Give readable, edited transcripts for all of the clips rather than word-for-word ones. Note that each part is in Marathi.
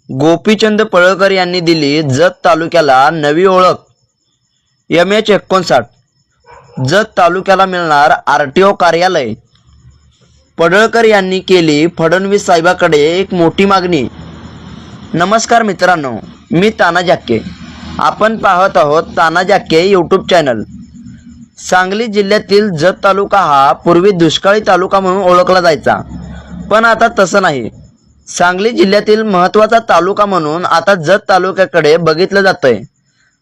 गोपीचंद पडळकर यांनी दिली जत तालुक्याला नवी ओळख। MH59 जत तालुक्याला मिळणार RTO कार्यालय। पडळकर यांनी केली फडणवीस साहेबांकडे एक मोठी मागणी। नमस्कार मित्रांनो, मी ताना जाक्के। आपण पाहत आहोत ताना जाक्के यूट्यूब चॅनल। सांगली जिल्ह्यातील जत तालुका हा पूर्वी दुष्काळी तालुका म्हणून ओळखला जायचा, पण आता तसं नाही। सांगली जिल्ह्यातील महत्त्वाचा तालुका म्हणून आता जत तालुक्याकडे बघितलं जातंय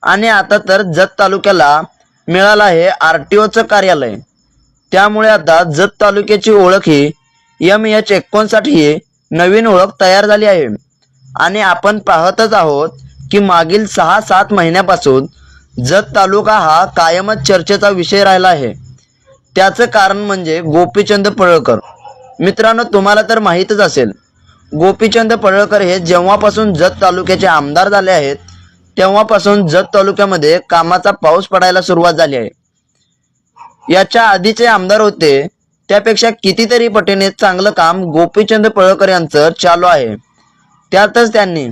आणि आता तर जत तालुक्याला मिळालं आहे RTOचं कार्यालय। त्यामुळे आता जत तालुक्याची ओळख ही MH59 ही नवीन ओळख तयार झाली आहे आणि आपण पाहतच आहोत की मागील 6-7 महिन्यापासून जत तालुका हा कायमच चर्चेचा विषय राहिला आहे। त्याचं कारण म्हणजे गोपीचंद पडळकर। मित्रांनो, तुम्हाला तर माहीतच असेल, गोपीचंद पडळकर हे जेव्हापासून जत तालुक्याचे आमदार झाले आहेत तेव्हापासून जत तालुक्यामध्ये कामाचा पाऊस पडायला सुरुवात झाली आहे। याच्या आधीचे आमदार होते त्यापेक्षा कितीतरी पटीने चांगलं काम गोपीचंद पडळकर यांचं चालू आहे। त्यातच त्यांनी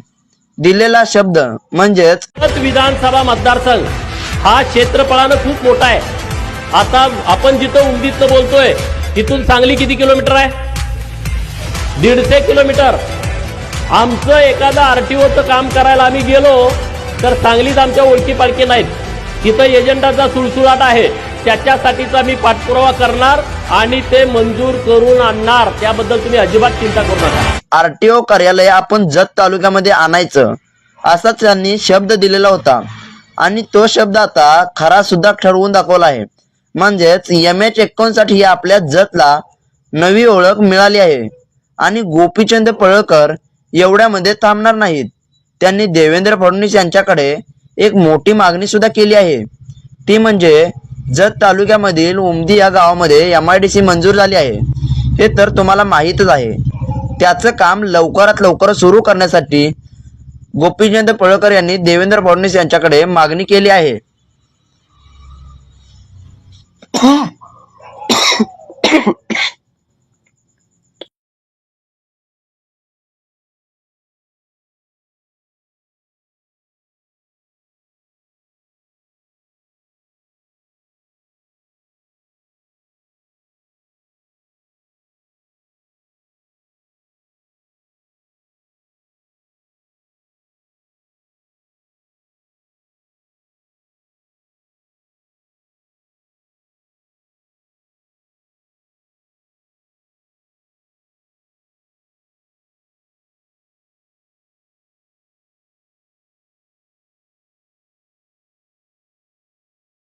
दिलेला शब्द म्हणजेच विधानसभा मतदारसंघ हा क्षेत्रफळानं खूप मोठा आहे। आता आपण जिथं उंदीतनं बोलतोय तिथून सांगली किती किलोमीटर आहे? 150 किलोमीटर। आमचं एखादा RTOचं काम करायला आम्ही गेलो तर सांगलीत आमच्या ओळखी पालखी नाहीत, तिथं एजंटाचा सुळसुळाट आहे। त्याच्यासाठीचा मी पाठपुरावा करणार आणि ते मंजूर करून आणणार, त्याबद्दल तुम्ही अजिबात चिंता करू नका। RTO कार्यालय आपण जत तालुक्यामध्ये आणायचं असाच त्यांनी शब्द दिलेला होता आणि तो शब्द आता खरा सुद्धा ठरवून दाखवला आहे। म्हणजेच MH59 ही आपल्या जतला नवी ओळख मिळाली आहे आणि गोपीचंद पडळकर एवढ्यामध्ये थांबणार नाहीत। त्यांनी देवेंद्र फडणवीस यांच्याकडे एक मोठी मागणी सुद्धा केली आहे, ती म्हणजे जत तालुक्यामधील उमदी या गावामध्ये MIDC मंजूर झाली आहे। हे तर तुम्हाला माहीतच आहे। त्याचं काम लवकरात लवकर सुरू करण्यासाठी गोपीचंद पडळकर यांनी देवेंद्र फडणवीस यांच्याकडे मागणी केली आहे।